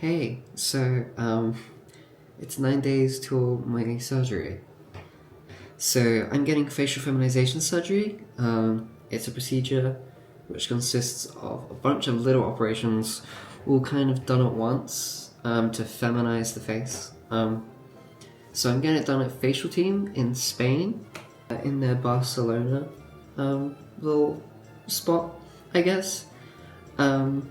Hey, it's 9 days till my surgery. So, I'm getting facial feminization surgery. It's a procedure which consists of a bunch of little operations, all kind of done at once, to feminize the face. So I'm getting it done at FacialTeam in Spain, in their Barcelona, little spot, I guess. Um,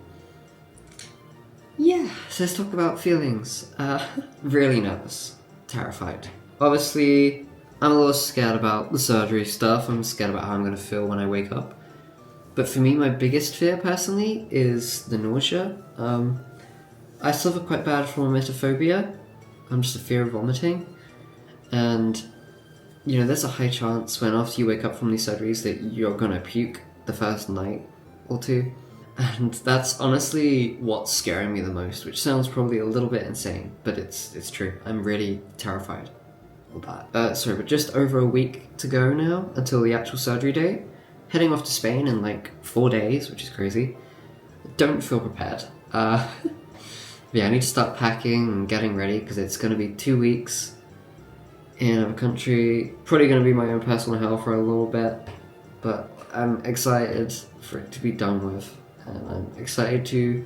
Yeah, so let's talk about feelings. Really nervous, terrified. Obviously, I'm a little scared about the surgery stuff. I'm scared about how I'm gonna feel when I wake up. But for me, my biggest fear personally is the nausea. I suffer quite bad from emetophobia. I'm just a fear of vomiting. And, there's a high chance when after you wake up from these surgeries that you're gonna puke the first night or two. And that's honestly what's scaring me the most, which sounds probably a little bit insane, but it's true. I'm really terrified of that. But just over a week to go now until the actual surgery date. Heading off to Spain in like 4 days, which is crazy. Don't feel prepared. Yeah, I need to start packing and getting ready because it's going to be 2 weeks in a country. Probably going to be my own personal hell for a little bit, but I'm excited for it to be done with. And I'm excited to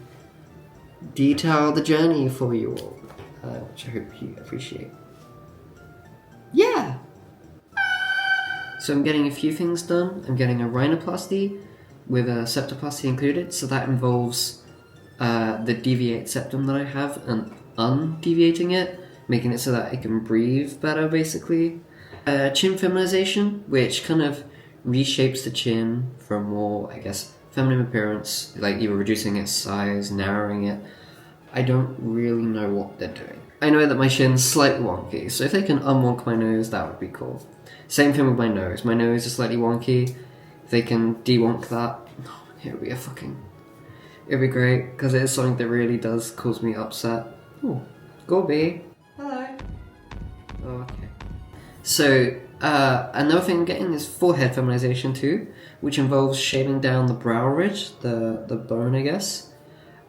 detail the journey for you all, which I hope you appreciate. Yeah! So I'm getting a few things done. I'm getting a rhinoplasty with a septoplasty included, so that involves the deviate septum that I have and undeviating it, making it so that I can breathe better, basically. Chin feminization, which kind of reshapes the chin for a more, I guess, feminine appearance, like either reducing its size, narrowing it. I don't really know what they're doing. I know that my chin's slightly wonky, so if they can unwonk my nose, that would be cool. Same thing with my nose. My nose is slightly wonky. If they can de-wonk that, it'll be great, because it is something that really does cause me upset. Oh, Gorby. Hello. Okay. So, another thing I'm getting is forehead feminization too, which involves shaving down the brow ridge, the bone, I guess,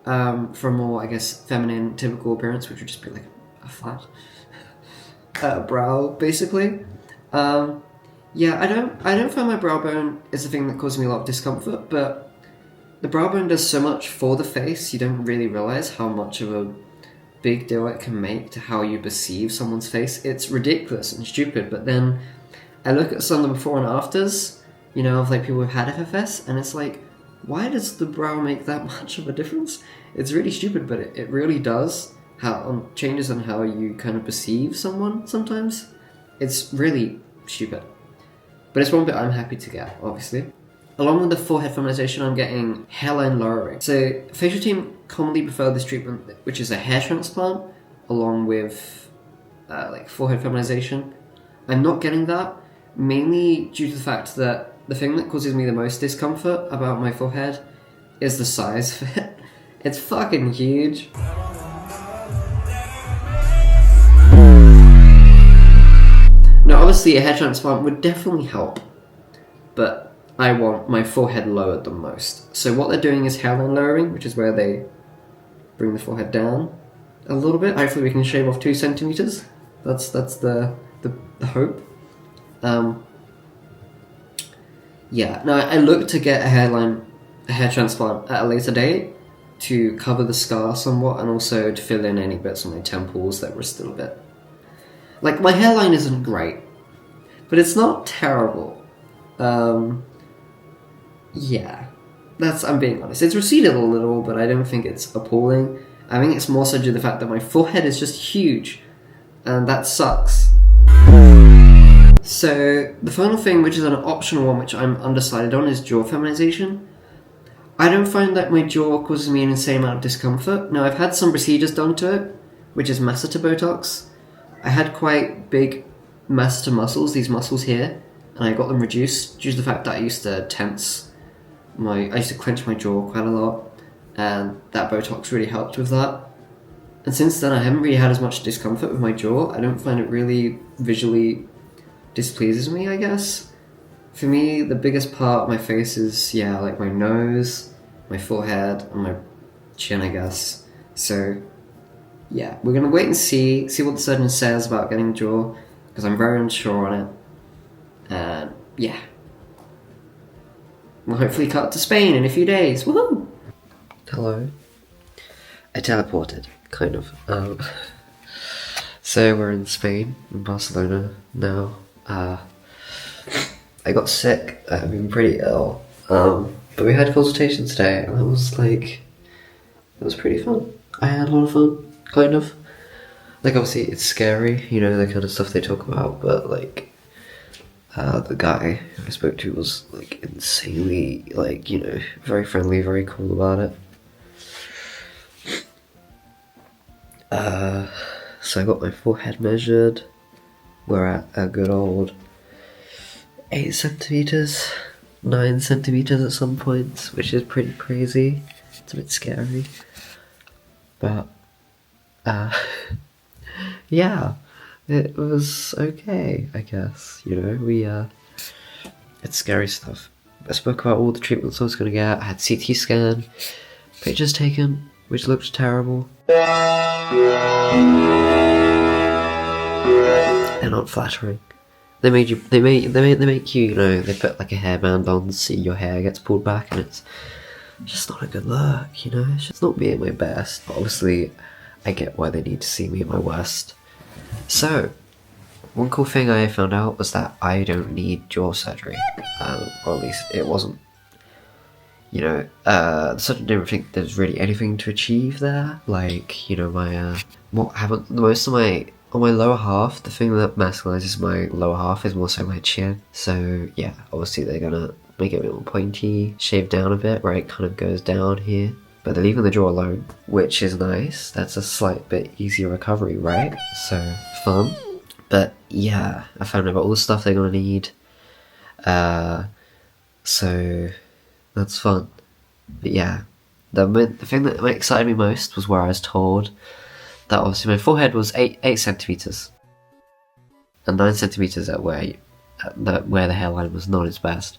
for a more, I guess, feminine, typical appearance, which would just be like a flat brow, basically. Yeah, I don't find my brow bone is the thing that causes me a lot of discomfort, but the brow bone does so much for the face, you don't really realize how much of a big deal it can make to how you perceive someone's face. It's ridiculous and stupid, but then I look at some of the before and afters, of like people who've had FFS, and it's like, why does the brow make that much of a difference? It's really stupid, but it really does how changes on how you kind of perceive someone sometimes. It's really stupid. But it's one bit I'm happy to get, obviously. Along with the forehead feminization, I'm getting hairline lowering. So FacialTeam commonly prefer this treatment, which is a hair transplant, along with like forehead feminization. I'm not getting that, mainly due to the fact that the thing that causes me the most discomfort about my forehead is the size of it. It's fucking huge. Now, obviously, a hair transplant would definitely help, but I want my forehead lowered the most. So what they're doing is hairline lowering, which is where they bring the forehead down a little bit. Hopefully, we can shave off 2 centimeters. That's the hope. Yeah, now I look to get a hair transplant at a later date to cover the scar somewhat and also to fill in any bits on my temples that were still a bit... Like, my hairline isn't great, but it's not terrible. Yeah, I'm being honest. It's receded a little, but I don't think it's appalling. I think it's more so due to the fact that my forehead is just huge, and that sucks. So, the final thing, which is an optional one which I'm undecided on, is jaw feminization. I don't find that my jaw causes me an insane amount of discomfort. Now, I've had some procedures done to it, which is masseter Botox. I had quite big masseter muscles, these muscles here, and I got them reduced due to the fact that I used to clench my jaw quite a lot, and that Botox really helped with that. And since then, I haven't really had as much discomfort with my jaw. I don't find it really visually displeases me, I guess. For me, the biggest part of my face is, like my nose, my forehead, and my chin, I guess. So, yeah, we're gonna wait and see what the surgeon says about getting the jaw, because I'm very unsure on it. And yeah, we'll hopefully cut to Spain in a few days. Woohoo! Hello. I teleported, kind of. So we're in Spain, in Barcelona now. I got sick. I've been pretty ill. But we had consultation today, and it was pretty fun. I had a lot of fun, kind of. Like, obviously, it's scary, you know, the kind of stuff they talk about, but, like, the guy I spoke to was, like, insanely, like, you know, very friendly, very cool about it. So I got my forehead measured. We're at a good old 8 centimeters, 9 centimeters at some points, which is pretty crazy. It's a bit scary. But, yeah, it was okay, I guess, you know, it's scary stuff. I spoke about all the treatments I was going to get. I had CT scan, pictures taken, which looked terrible. They're not flattering. They make you, you know, they put like a hairband on, see your hair gets pulled back, and it's just not a good look, you know? It's just not me at my best. But obviously, I get why they need to see me at my worst. So, one cool thing I found out was that I don't need jaw surgery. Or at least it wasn't. You know, the surgeon didn't think there's really anything to achieve there. Like, you know, on my lower half, the thing that masculinizes my lower half is more so my chin. So, yeah, obviously they're gonna make it a bit more pointy, shave down a bit where it kind of goes down here. But they're leaving the jaw alone, which is nice. That's a slight bit easier recovery, right? So, fun. But, yeah, I found out about all the stuff they're gonna need. So, that's fun. But yeah, the thing that excited me most was where I was told that obviously my forehead was 8 centimeters, and 9 centimeters at where the hairline was not its best,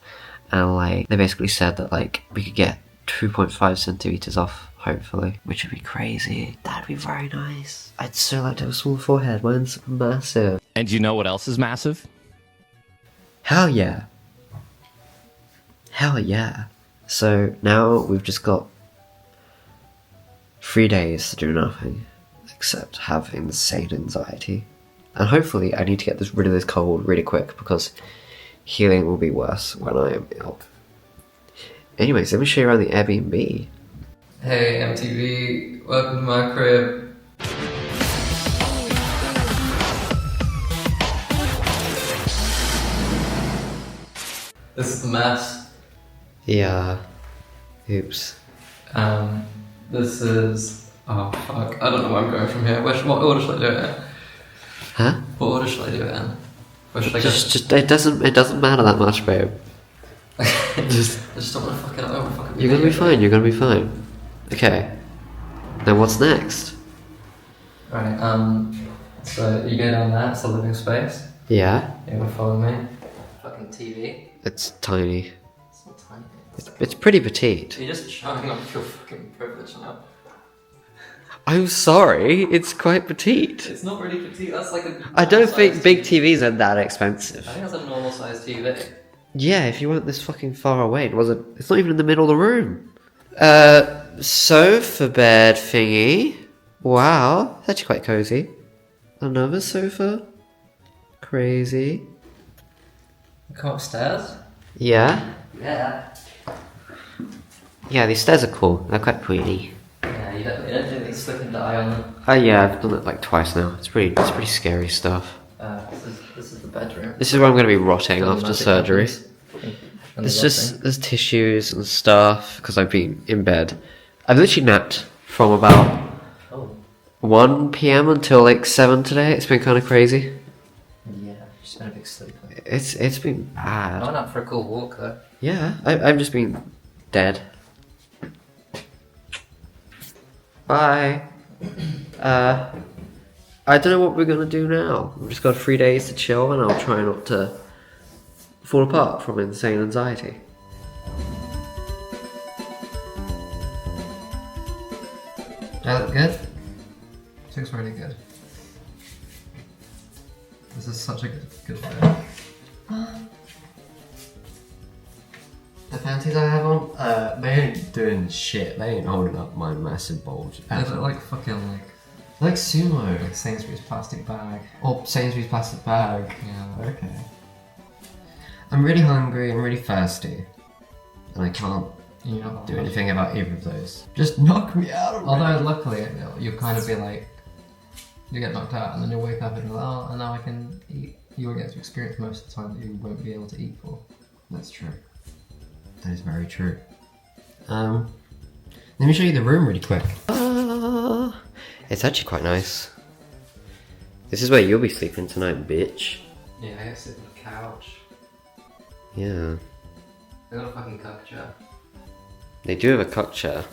and like they basically said that like we could get 2.5 centimeters off, hopefully, which would be crazy. That'd be very nice. I'd so like to have a small forehead. Mine's massive. And do you know what else is massive? Hell yeah. Hell yeah. So now we've just got 3 days to do nothing except have insane anxiety. And hopefully I need to get rid of this cold really quick because healing will be worse when I am ill. Anyways, let me show you around the Airbnb. Hey MTV, welcome to my crib. This is the mess. Yeah. Oops. This is... oh fuck, I don't know where I'm going from here. What order should I do it in? Huh? What order should I do it in? Where should I go? Just it doesn't matter that much, babe. I just don't want to fuck it up. You're gonna be fine, you're gonna be fine. Okay. Now what's next? Right, so you go down there, it's the living space. Yeah? You wanna follow me? Fucking TV. It's tiny. It's not tiny. It's pretty petite. You're just showing off your fucking privilege now. I'm sorry, it's quite petite. It's not really petite, that's like a... I don't think big TV. TVs are that expensive. I think that's a normal sized TV. Yeah, if you weren't this fucking far away, it's not even in the middle of the room. Sofa bed thingy. Wow, that's actually quite cozy. Another sofa. Crazy. Come upstairs? Yeah? Yeah. Yeah, these stairs are cool. They're quite pretty. Yeah, you don't do anything slip and die on them. Oh yeah, I've done it like twice now. It's pretty scary stuff. This is the bedroom. This is where I'm going to be rotting after Magic there's happens. there's tissues and stuff because I've been in bed. I've literally napped from about 1 p.m. until like 7 today. It's been kind of crazy. Yeah, she's been a big sleeper. It's been bad. I went out for a cool walk though. Yeah, I've just been dead. Bye. I don't know what we're gonna do now. We've just got 3 days to chill and I'll try not to fall apart from insane anxiety. Do I look good? Looks really good. This is such a good bed. The panties I have on, they ain't doing shit. They ain't holding up my massive bulge. They look like fucking like sumo. like Sainsbury's plastic bag. Or Sainsbury's plastic bag. Yeah. Okay. I'm really hungry, I'm really thirsty. And I can't do anything about either of those. Just knock me out of Although luckily you'll kind of be like, you get knocked out and then you'll wake up and be like, oh, and now I can eat. You will get to experience most of the time that you won't be able to eat for. That's true. That is very true. Let me show you the room really quick. It's actually quite nice. This is where you'll be sleeping tonight, bitch. Yeah, I guess sit on the couch. Yeah. They got a fucking cuck chair. They do have a cock chair.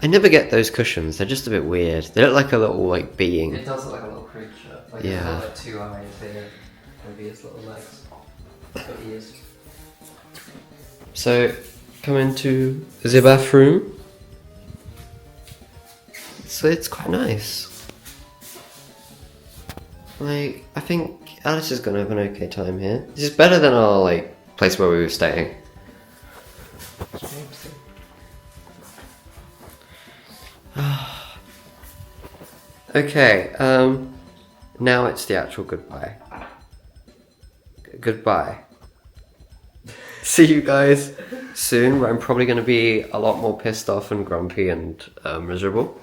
I never get those cushions, they're just a bit weird. They look like a little, like, being. It does look like a little creature. Like Yeah. it's got like 2 eyes here. Maybe its little legs. Got ears. So, come into the bathroom. So it's quite nice. Like, I think Alice is gonna have an okay time here. This is better than our, like, place where we were staying. Okay, now it's the actual goodbye. Goodbye. See you guys soon, where I'm probably going to be a lot more pissed off and grumpy and miserable.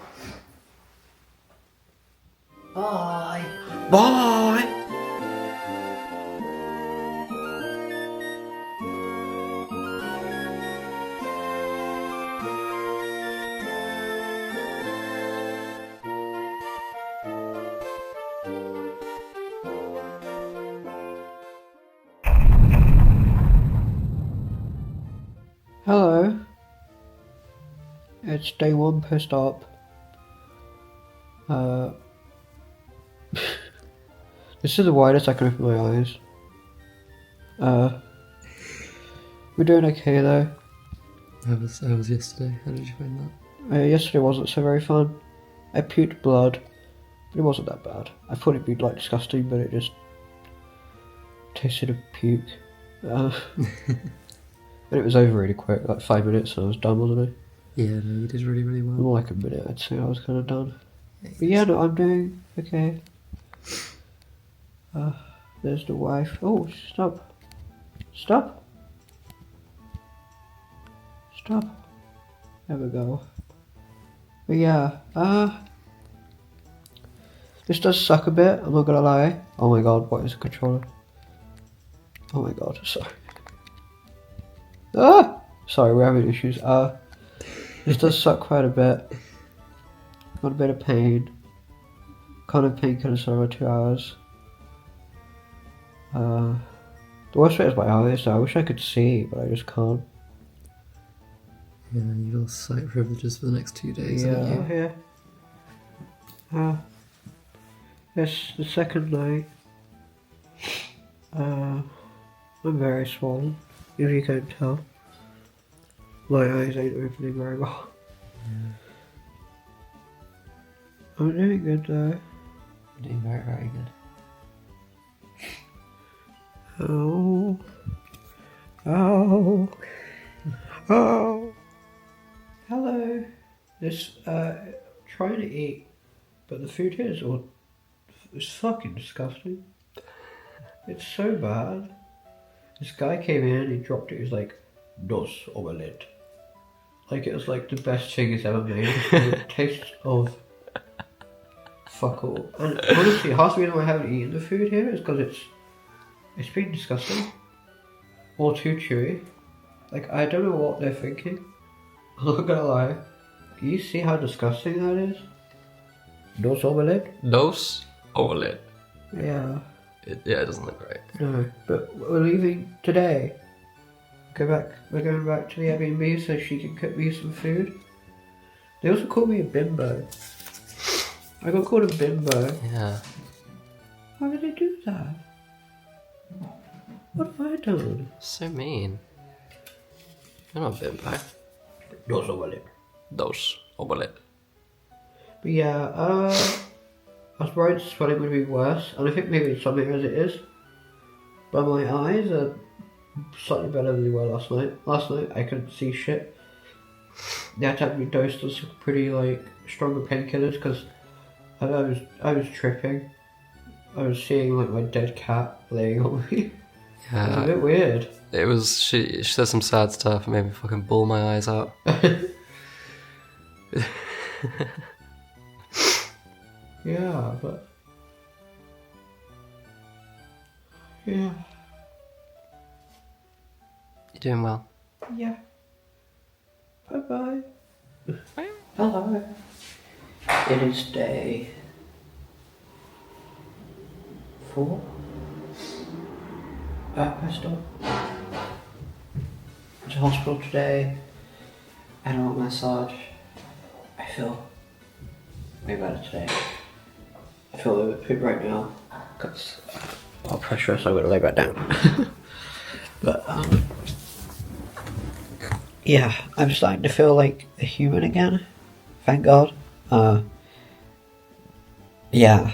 Bye! Bye! Hello. It's day 1 pissed up. This is the widest I can open my eyes. We're doing okay though. How was yesterday? How did you find that? Yesterday wasn't so very fun. I puked blood, but it wasn't that bad. I thought it'd be like disgusting, but it just tasted of puke. And it was over really quick, like 5 minutes, and I was done, wasn't I? Yeah, no, you did really, really well. More like a minute, I'd say I was kind of done. But yeah, no, I'm doing okay. There's the wife. Oh, stop. Stop. Stop. There we go. But yeah, this does suck a bit, I'm not gonna lie. Oh my god, what is a controller? Oh my god, sorry. Sorry, we're having issues. This does suck quite a bit. Got a bit of pain. Kind of painkillers for over 2 hours. The worst bit is my eyes. I wish I could see, but I just can't. Yeah, you lost sight privileges for the next 2 days, haven't you? Yeah. It's the second night. I'm very swollen, if you can tell. My eyes ain't opening very well. Yeah. I'm doing good though. You're doing very, very good. Oh. Oh. Oh. Hello. This, trying to eat, but the food here is all, it's fucking disgusting. It's so bad. This guy came in, he dropped it, he was like, dos omelette. Like it was like the best thing he's ever made. It tastes of fuck all. And honestly, half the reason why I haven't eaten the food here is because it's been disgusting. Or too chewy. Like I don't know what they're thinking. I'm not gonna lie. Can you see how disgusting that is? Dos omelette? Dos omelette. Yeah. It doesn't look right. No, but we're leaving today. We're going back to the Airbnb so she can cook me some food. They also call me a bimbo. I got called a bimbo. Yeah. Why would they do that? What have I done? So mean. You're not a bimbo. Dos omelette. Dos omelette. But yeah, I was worried swelling would be worse, and I think maybe it's something as it is. But my eyes are slightly better than they were last night. Last night I couldn't see shit. They had to have me dosed with some pretty like stronger painkillers because I was tripping. I was seeing like my dead cat laying on me. It was a bit weird. It was, she said some sad stuff and made me fucking bawl my eyes out. Yeah, but yeah. You're doing well. Yeah. Bye bye. Hello. It is day 4. Crystal. Went to hospital today. Had a massage. I feel way better today. I feel a little bit poop right now because I'll pressure, so I'm gonna lay back down. But yeah, I'm starting to feel like a human again. Thank God. Yeah.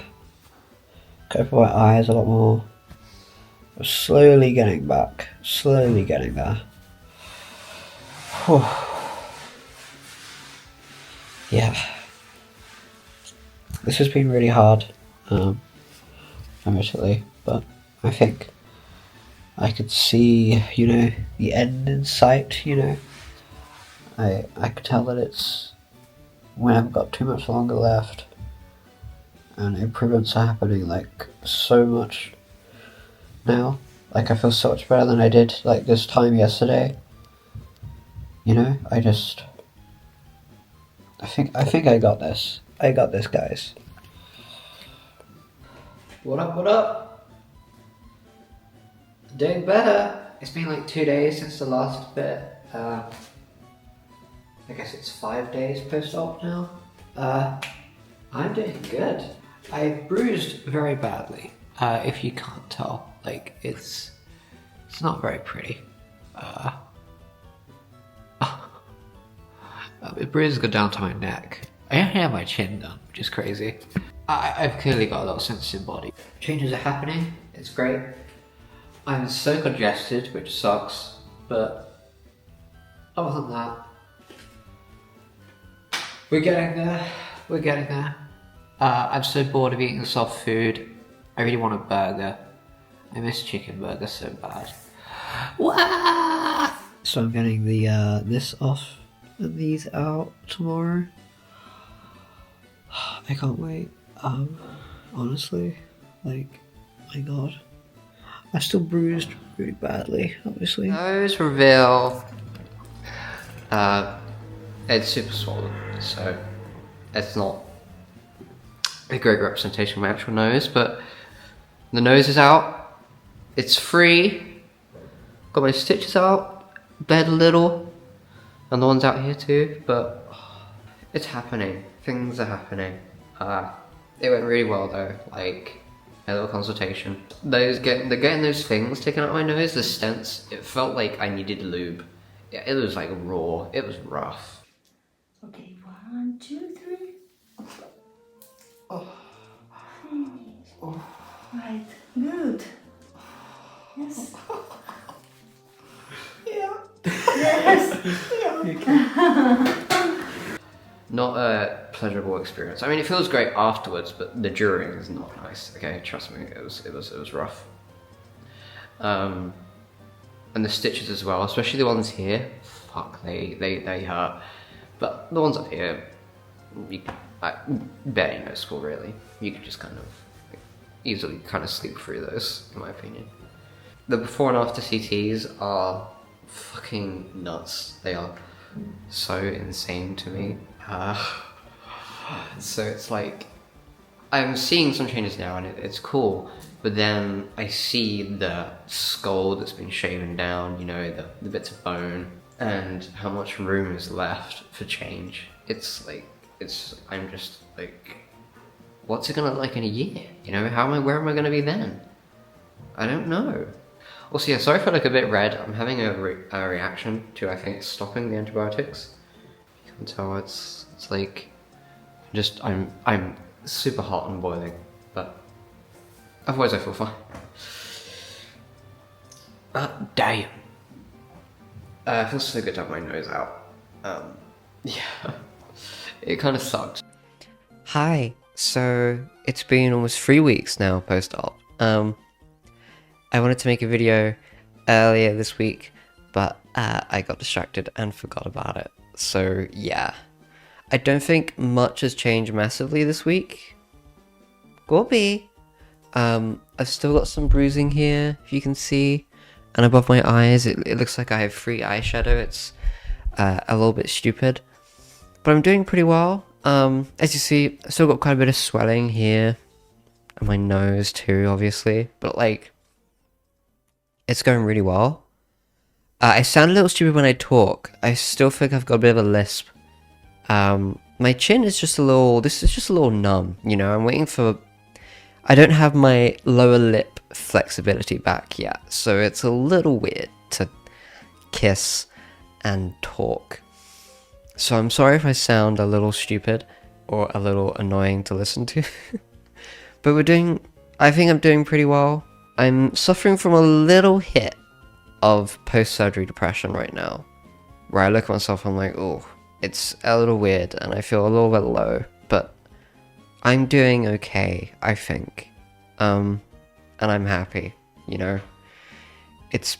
Could open my eyes a lot more. I'm slowly getting back. Slowly getting there. Whew. Yeah. This has been really hard, admittedly, but I think I could see, you know, the end in sight, you know. I could tell that we haven't got too much longer left, and improvements are happening like so much now. Like I feel so much better than I did like this time yesterday. You know, I think I got this. I got this, guys. What up, what up? Doing better. It's been like 2 days since the last bit. I guess it's 5 days post-op now. I'm doing good. I bruised very badly. If you can't tell, like it's not very pretty. The bruises go down to my neck. I don't have my chin done, which is crazy. I've clearly got a lot of sensitive body. Changes are happening. It's great. I'm so congested, which sucks, but other than that, we're getting there. We're getting there. I'm so bored of eating soft food. I really want a burger. I miss chicken burgers so bad. Wah! So I'm getting the this off and these out tomorrow. I can't wait. Honestly, like, my god. I'm still bruised really badly, obviously. Nose reveal. It's super swollen, so it's not a great representation of my actual nose, but the nose is out. It's free. Got my stitches out, bled a little, and the one's out here too, but it's happening. Things are happening. It went really well though, like a little consultation. Getting those things taken out of my nose, the stents, it felt like I needed lube. It was like raw, it was rough. Okay, 1, 2, 3. Oh. Finish. Oh. Right, good. Yes. Yeah. Yes. Not a pleasurable experience. I mean, it feels great afterwards, but the during is not nice. Okay, trust me, it was rough. And the stitches as well, especially the ones here. Fuck, they hurt. But the ones up here, barely noticeable really. You could just kind of easily kind of sleep through those, in my opinion. The before and after CTs are fucking nuts. They are so insane to me. So it's like, I'm seeing some changes now and it's cool, but then I see the skull that's been shaven down, you know, the bits of bone, and how much room is left for change. It's like, I'm just like, what's it gonna look like in a year? You know, where am I gonna be then? I don't know. Also, yeah, sorry if I look a bit red. I'm having a reaction to, I think, stopping the antibiotics. You can tell it's like Just I'm super hot and boiling, but otherwise I feel fine. Damn. It feels so good to have my nose out. Yeah, it kind of sucks. Hi. So it's been almost 3 weeks now post-op. I wanted to make a video earlier this week, but I got distracted and forgot about it. So yeah, I don't think much has changed massively this week. Gorby. I've still got some bruising here, if you can see, and above my eyes it looks like I have free eyeshadow. It's a little bit stupid, but I'm doing pretty well. As you see, I've still got quite a bit of swelling here, and my nose too, obviously, but like, it's going really well. I sound a little stupid when I talk. I still think I've got a bit of a lisp. My chin is just a little, this is just a little numb, you know. I'm waiting for, I don't have my lower lip flexibility back yet, so it's a little weird to kiss and talk. So I'm sorry if I sound a little stupid or a little annoying to listen to. But I think I'm doing pretty well. I'm suffering from a little hit of post-surgery depression right now, where I look at myself and I'm like, oh, it's a little weird and I feel a little bit low, but I'm doing okay, I think. And I'm happy, you know. It's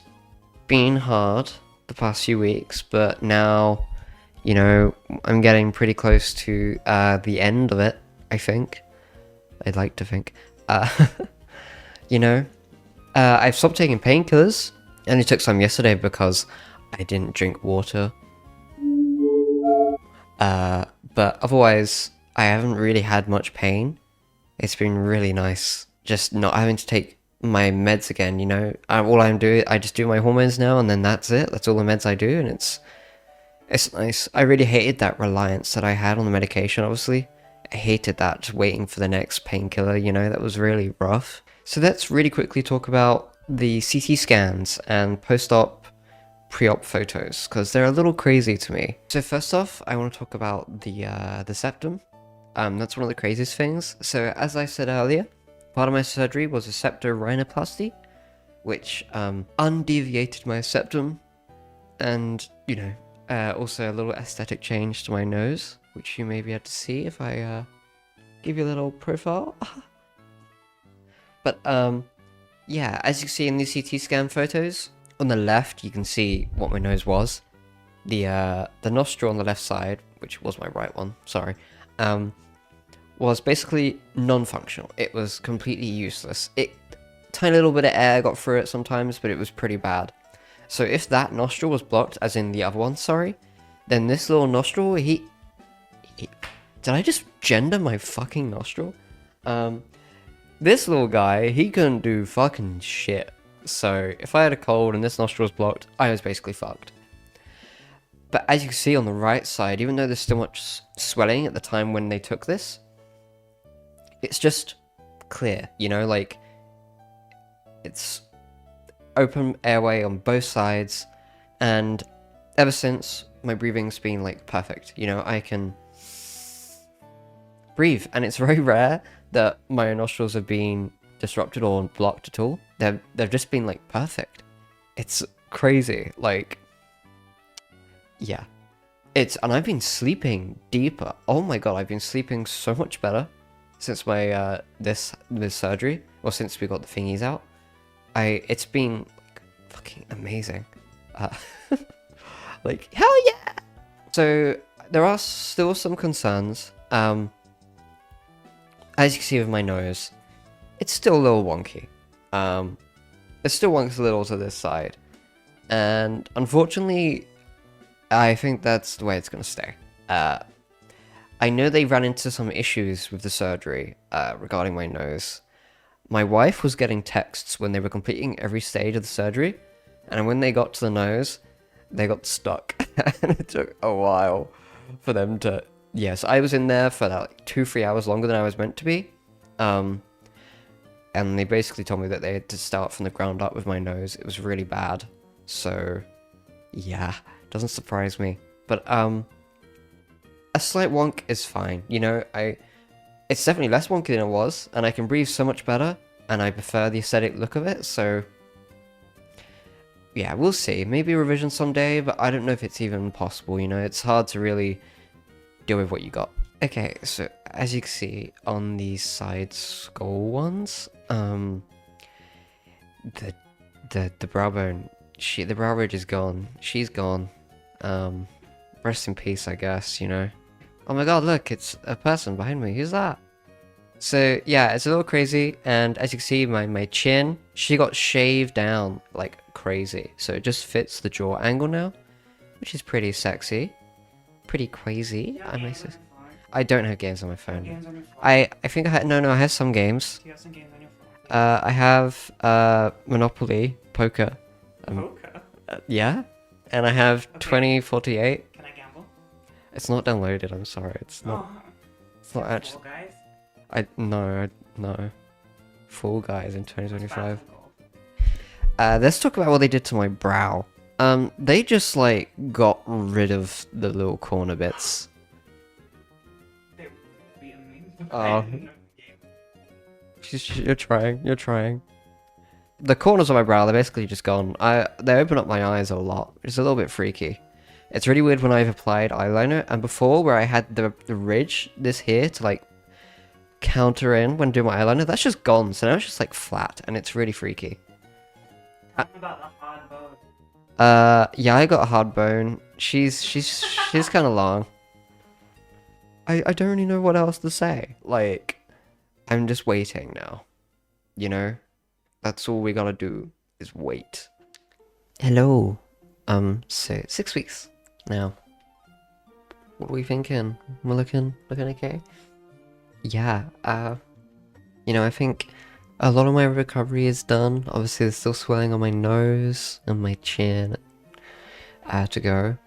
been hard the past few weeks, but now, you know, I'm getting pretty close to the end of it, I think. I'd like to think. You know, I've stopped taking painkillers. I only took some yesterday because I didn't drink water. But otherwise, I haven't really had much pain. It's been really nice just not having to take my meds again, you know. All I'm doing, I just do my hormones now, and then that's it. That's all the meds I do, and it's nice. I really hated that reliance that I had on the medication, obviously. I hated that, just waiting for the next painkiller, you know. That was really rough. So let's really quickly talk about the CT scans and post-op, pre-op photos, because they're a little crazy to me. So first off, I want to talk about the septum. That's one of the craziest things. So as I said earlier, part of my surgery was a septorhinoplasty, which undeviated my septum, and, you know, also a little aesthetic change to my nose, which you may be able to see if I give you a little profile. But yeah, as you can see in these CT scan photos, on the left you can see what my nose was. The nostril on the left side, which was my right one, sorry, was basically non-functional. It was completely useless. Tiny little bit of air got through it sometimes, but it was pretty bad. So if that nostril was blocked, as in the other one, sorry, then this little nostril, did I just gender my fucking nostril? This little guy, he couldn't do fucking shit. So if I had a cold and this nostril was blocked, I was basically fucked. But as you can see on the right side, even though there's still much swelling at the time when they took this, it's just clear, you know, like, it's open airway on both sides, and ever since, my breathing's been, like, perfect, you know. I can breathe, and it's very rare that my nostrils have been disrupted or blocked at all. They've just been, like, perfect. It's crazy, like, yeah. And I've been sleeping deeper. Oh my god, I've been sleeping so much better since my, this surgery, or since we got the thingies out. It's been, like, fucking amazing. Like, hell yeah! So, there are still some concerns. As you can see with my nose, it's still a little wonky. It still wonks a little to this side. And, unfortunately, I think that's the way it's gonna stay. I know they ran into some issues with the surgery, regarding my nose. My wife was getting texts when they were completing every stage of the surgery, and when they got to the nose, they got stuck. And it took a while for them to... Yes, I was in there for like 2-3 hours longer than I was meant to be. And they basically told me that they had to start from the ground up with my nose. It was really bad. So, yeah, doesn't surprise me. But, a slight wonk is fine. You know, it's definitely less wonky than it was, and I can breathe so much better, and I prefer the aesthetic look of it, so yeah, we'll see. Maybe a revision someday, but I don't know if it's even possible, you know, it's hard to really deal with what you got. Okay, so as you can see on these side skull ones, the brow bone, the brow ridge is gone. She's gone. Rest in peace, I guess, you know. Oh my god, look, it's a person behind me. Who's that? So, yeah, it's a little crazy, and as you can see, my chin, she got shaved down like crazy. So it just fits the jaw angle now, which is pretty sexy. Pretty crazy, I might say. I don't have games on my phone. I think I have some games. You have some games on your phone. I have Monopoly, poker. Poker? Yeah? And I have Okay. 2048. Can I gamble? It's not downloaded, I'm sorry. It's not Oh, actually... guys. No. Fall Guys in 2025. Gold. Let's talk about what they did to my brow. They just, like, got rid of the little corner bits. They would be amazing. Oh. I didn't know the game. You're trying. The corners of my brow, they're basically just gone. They open up my eyes a lot. It's a little bit freaky. It's really weird when I've applied eyeliner, and before, where I had the ridge, this here, to, like, counter in when doing my eyeliner, that's just gone, so now it's just, like, flat, and it's really freaky. Tell me about the hard bone. Yeah, I got a hard bone. She's kind of long. I don't really know what else to say. Like, I'm just waiting now. You know? That's all we gotta do, is wait. Hello. So 6 weeks now. What are we thinking? We're looking okay? Yeah, you know, I think a lot of my recovery is done. Obviously, there's still swelling on my nose and my chin to go.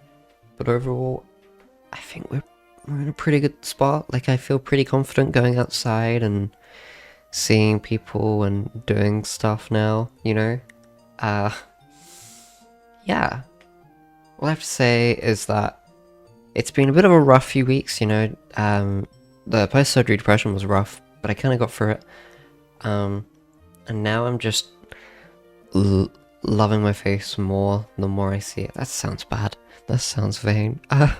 But overall, I think we're in a pretty good spot. Like, I feel pretty confident going outside and seeing people and doing stuff now, you know? Yeah. All I have to say is that it's been a bit of a rough few weeks, you know? The post-surgery depression was rough, but I kind of got through it. And now I'm just loving my face more the more I see it. That sounds bad. That sounds vain. I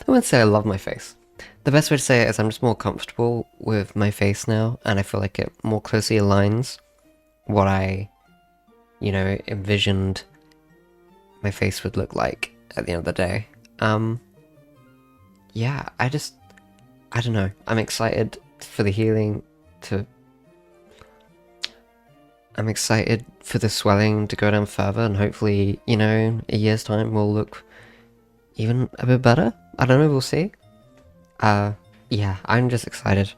wouldn't say I love my face. The best way to say it is I'm just more comfortable with my face now, and I feel like it more closely aligns what I, you know, envisioned my face would look like at the end of the day. Yeah, I don't know. I'm excited for the healing I'm excited for the swelling to go down further, and hopefully, you know, in a year's time we'll look even a bit better. I don't know, we'll see. Yeah, I'm just excited.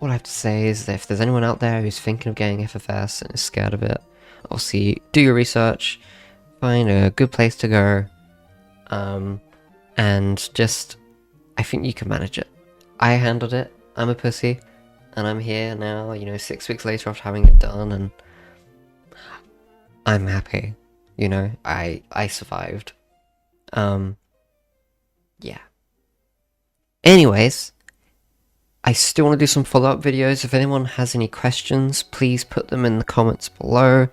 All I have to say is that if there's anyone out there who's thinking of getting FFS and is scared of it, obviously do your research, find a good place to go, and just, I think you can manage it. I handled it, I'm a pussy, and I'm here now, you know, 6 weeks later after having it done, and I'm happy, you know, I survived. Yeah. Anyways, I still want to do some follow-up videos. If anyone has any questions, please put them in the comments below,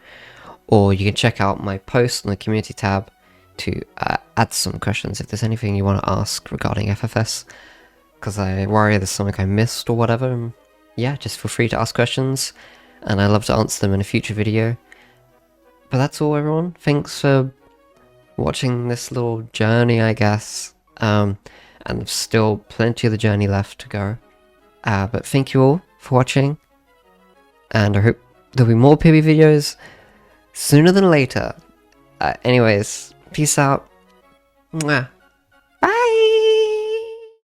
or you can check out my post on the community tab to add some questions if there's anything you want to ask regarding FFS, because I worry there's something I missed or whatever. And yeah, just feel free to ask questions, and I'd love to answer them in a future video. But that's all, everyone. Thanks for watching this little journey, I guess. And there's still plenty of the journey left to go. But thank you all for watching, and I hope there'll be more PB videos sooner than later. Anyways, peace out. Mwah. Bye!